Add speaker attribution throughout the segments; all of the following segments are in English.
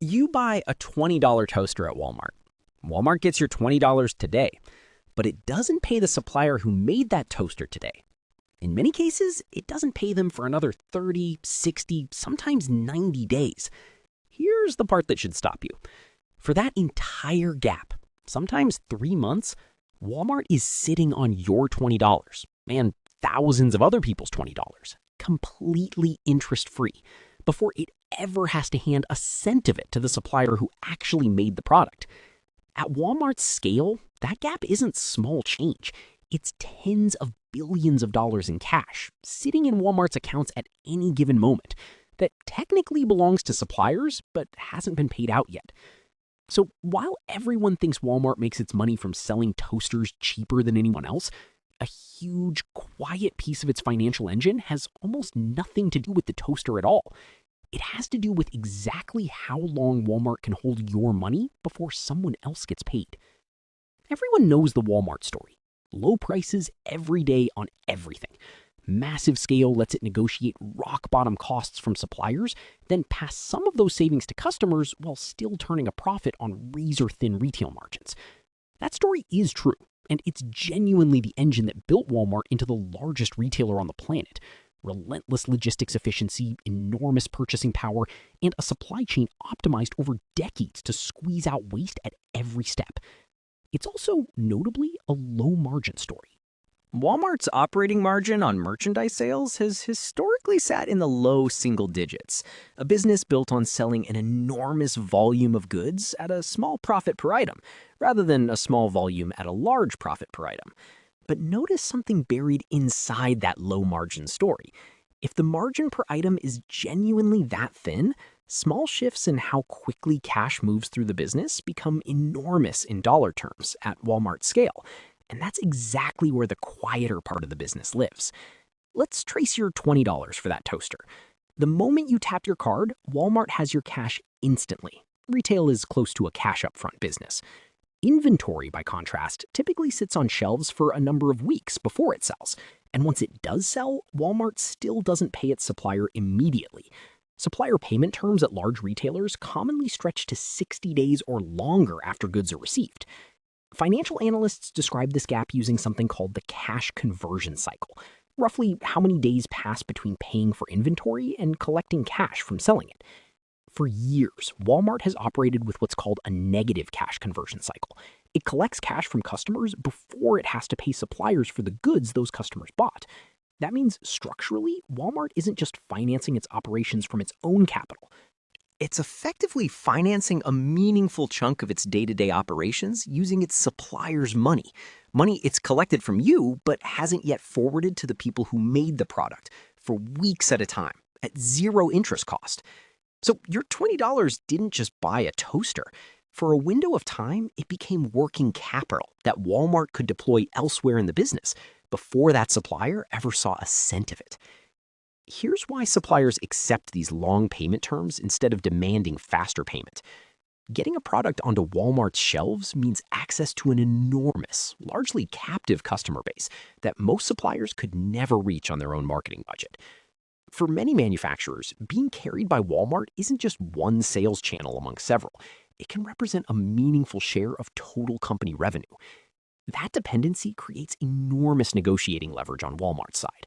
Speaker 1: You buy a $20 toaster at Walmart. Walmart gets your $20 today, but it doesn't pay the supplier who made that toaster today. In many cases, it doesn't pay them for another 30, 60, sometimes 90 days. Here's the part that should stop you. For that entire gap, sometimes 3 months, Walmart is sitting on your $20 and thousands of other people's $20, completely interest-free, before it ever has to hand a cent of it to the supplier who actually made the product. At Walmart's scale, that gap isn't small change. It's tens of billions of dollars in cash sitting in Walmart's accounts at any given moment that technically belongs to suppliers but hasn't been paid out yet. So while everyone thinks Walmart makes its money from selling toasters cheaper than anyone else, a huge, quiet piece of its financial engine has almost nothing to do with the toaster at all. It has to do with exactly how long Walmart can hold your money before someone else gets paid. Everyone knows the Walmart story. Low prices every day on everything. Massive scale lets it negotiate rock-bottom costs from suppliers, then pass some of those savings to customers while still turning a profit on razor-thin retail margins. That story is true, and it's genuinely the engine that built Walmart into the largest retailer on the planet. Relentless logistics efficiency, enormous purchasing power, and a supply chain optimized over decades to squeeze out waste at every step. It's also notably a low-margin story.
Speaker 2: Walmart's operating margin on merchandise sales has historically sat in the low single digits, a business built on selling an enormous volume of goods at a small profit per item, rather than a small volume at a large profit per item. But notice something buried inside that low-margin story. If the margin per item is genuinely that thin, small shifts in how quickly cash moves through the business become enormous in dollar terms at Walmart's scale. And that's exactly where the quieter part of the business lives. Let's trace your $20 for that toaster. The moment you tap your card, Walmart has your cash instantly. Retail is close to a cash upfront business. Inventory, by contrast, typically sits on shelves for a number of weeks before it sells. And once it does sell, Walmart still doesn't pay its supplier immediately. Supplier payment terms at large retailers commonly stretch to 60 days or longer after goods are received. Financial analysts describe this gap using something called the cash conversion cycle, roughly how many days pass between paying for inventory and collecting cash from selling it. For years, Walmart has operated with what's called a negative cash conversion cycle. It collects cash from customers before it has to pay suppliers for the goods those customers bought. That means structurally, Walmart isn't just financing its operations from its own capital. It's effectively financing a meaningful chunk of its day-to-day operations using its suppliers' money. Money it's collected from you, but hasn't yet forwarded to the people who made the product for weeks at a time, at zero interest cost. So your $20 didn't just buy a toaster. For a window of time, it became working capital that Walmart could deploy elsewhere in the business before that supplier ever saw a cent of it. Here's why suppliers accept these long payment terms instead of demanding faster payment. Getting a product onto Walmart's shelves means access to an enormous, largely captive customer base that most suppliers could never reach on their own marketing budget. For many manufacturers, being carried by Walmart isn't just one sales channel among several. It can represent a meaningful share of total company revenue. That dependency creates enormous negotiating leverage on Walmart's side.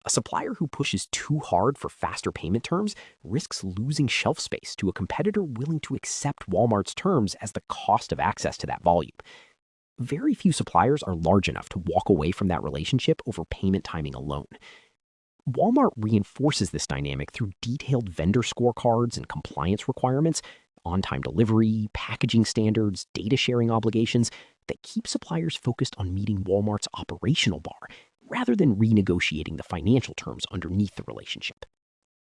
Speaker 2: A supplier who pushes too hard for faster payment terms risks losing shelf space to a competitor willing to accept Walmart's terms as the cost of access to that volume. Very few suppliers are large enough to walk away from that relationship over payment timing alone. Walmart reinforces this dynamic through detailed vendor scorecards and compliance requirements, on-time delivery, packaging standards, data sharing obligations that keep suppliers focused on meeting Walmart's operational bar rather than renegotiating the financial terms underneath the relationship.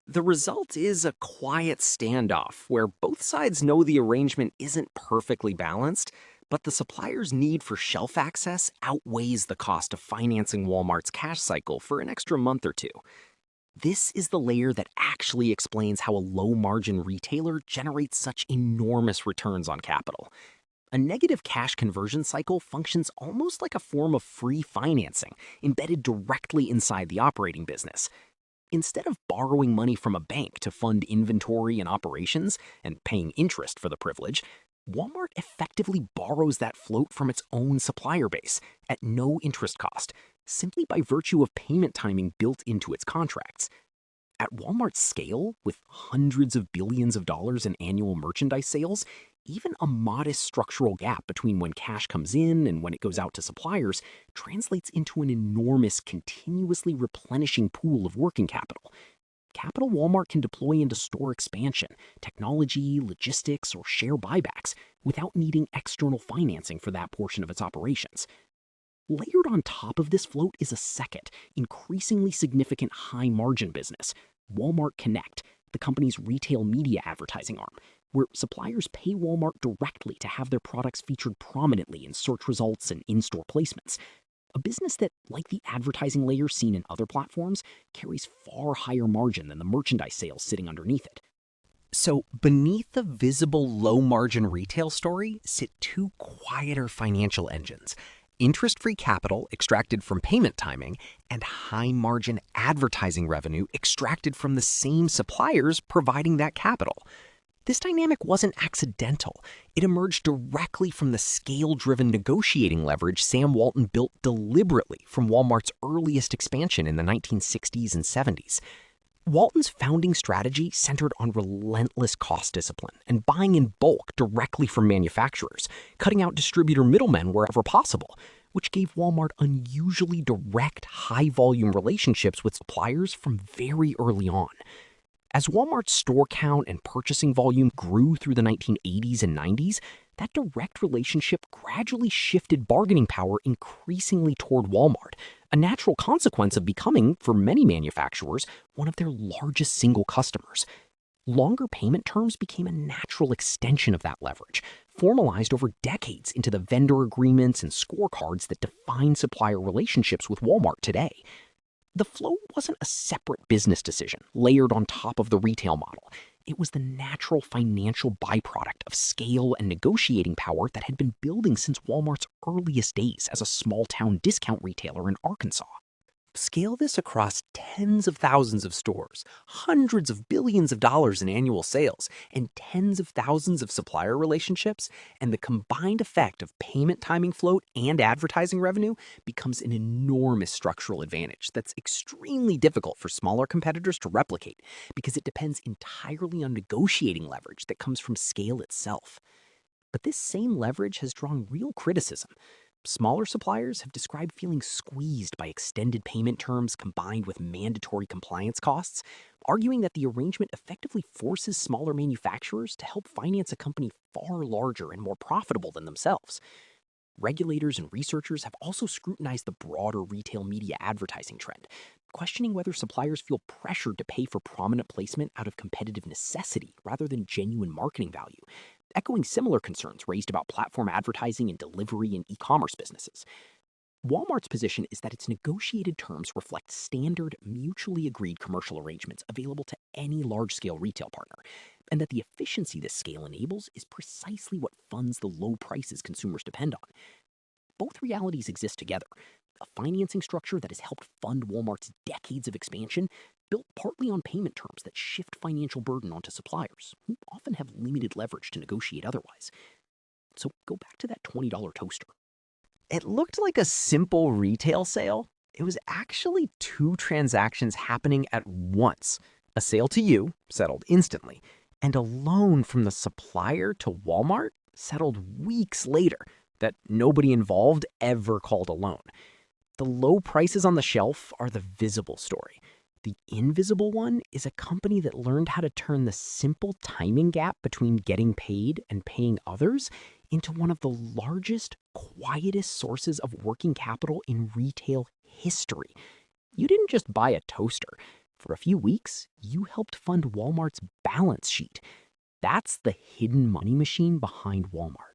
Speaker 1: The result is a quiet standoff where both sides know the arrangement isn't perfectly balanced, but the supplier's need for shelf access outweighs the cost of financing Walmart's cash cycle for an extra month or two. This is the layer that actually explains how a low-margin retailer generates such enormous returns on capital. A negative cash conversion cycle functions almost like a form of free financing embedded directly inside the operating business. Instead of borrowing money from a bank to fund inventory and operations and paying interest for the privilege, Walmart effectively borrows that float from its own supplier base at no interest cost, simply by virtue of payment timing built into its contracts. At Walmart's scale, with hundreds of billions of dollars in annual merchandise sales, even a modest structural gap between when cash comes in and when it goes out to suppliers translates into an enormous, continuously replenishing pool of working capital. Capital Walmart can deploy into store expansion, technology, logistics, or share buybacks without needing external financing for that portion of its operations. Layered on top of this float is a second, increasingly significant high-margin business, Walmart Connect, the company's retail media advertising arm, where suppliers pay Walmart directly to have their products featured prominently in search results and in-store placements. A business that, like the advertising layer seen in other platforms, carries far higher margin than the merchandise sales sitting underneath it. So, beneath the visible low-margin retail story sit two quieter financial engines: interest-free capital extracted from payment timing and high-margin advertising revenue extracted from the same suppliers providing that capital. This dynamic wasn't accidental. It emerged directly from the scale-driven negotiating leverage Sam Walton built deliberately from Walmart's earliest expansion in the 1960s and 70s. Walton's founding strategy centered on relentless cost discipline and buying in bulk directly from manufacturers, cutting out distributor middlemen wherever possible, which gave Walmart unusually direct, high-volume relationships with suppliers from very early on. As Walmart's store count and purchasing volume grew through the 1980s and 90s, that direct relationship gradually shifted bargaining power increasingly toward Walmart, a natural consequence of becoming, for many manufacturers, one of their largest single customers. Longer payment terms became a natural extension of that leverage, formalized over decades into the vendor agreements and scorecards that define supplier relationships with Walmart today. The float wasn't a separate business decision layered on top of the retail model. It was the natural financial byproduct of scale and negotiating power that had been building since Walmart's earliest days as a small-town discount retailer in Arkansas. Scale this across tens of thousands of stores, hundreds of billions of dollars in annual sales, and tens of thousands of supplier relationships, and the combined effect of payment timing float and advertising revenue becomes an enormous structural advantage that's extremely difficult for smaller competitors to replicate because it depends entirely on negotiating leverage that comes from scale itself. But this same leverage has drawn real criticism. Smaller suppliers have described feeling squeezed by extended payment terms combined with mandatory compliance costs, arguing that the arrangement effectively forces smaller manufacturers to help finance a company far larger and more profitable than themselves. Regulators and researchers have also scrutinized the broader retail media advertising trend, questioning whether suppliers feel pressured to pay for prominent placement out of competitive necessity rather than genuine marketing value, echoing similar concerns raised about platform advertising and delivery and e-commerce businesses. Walmart's position is that its negotiated terms reflect standard, mutually agreed commercial arrangements available to any large-scale retail partner, and that the efficiency this scale enables is precisely what funds the low prices consumers depend on. Both realities exist together. A financing structure that has helped fund Walmart's decades of expansion, built partly on payment terms that shift financial burden onto suppliers, who often have limited leverage to negotiate otherwise. So go back to that $20 toaster.
Speaker 2: It looked like a simple retail sale. It was actually two transactions happening at once. A sale to you, settled instantly, and a loan from the supplier to Walmart, settled weeks later, that nobody involved ever called a loan. The low prices on the shelf are the visible story. The invisible one is a company that learned how to turn the simple timing gap between getting paid and paying others into one of the largest, quietest sources of working capital in retail history. You didn't just buy a toaster. For a few weeks, you helped fund Walmart's balance sheet. That's the hidden money machine behind Walmart.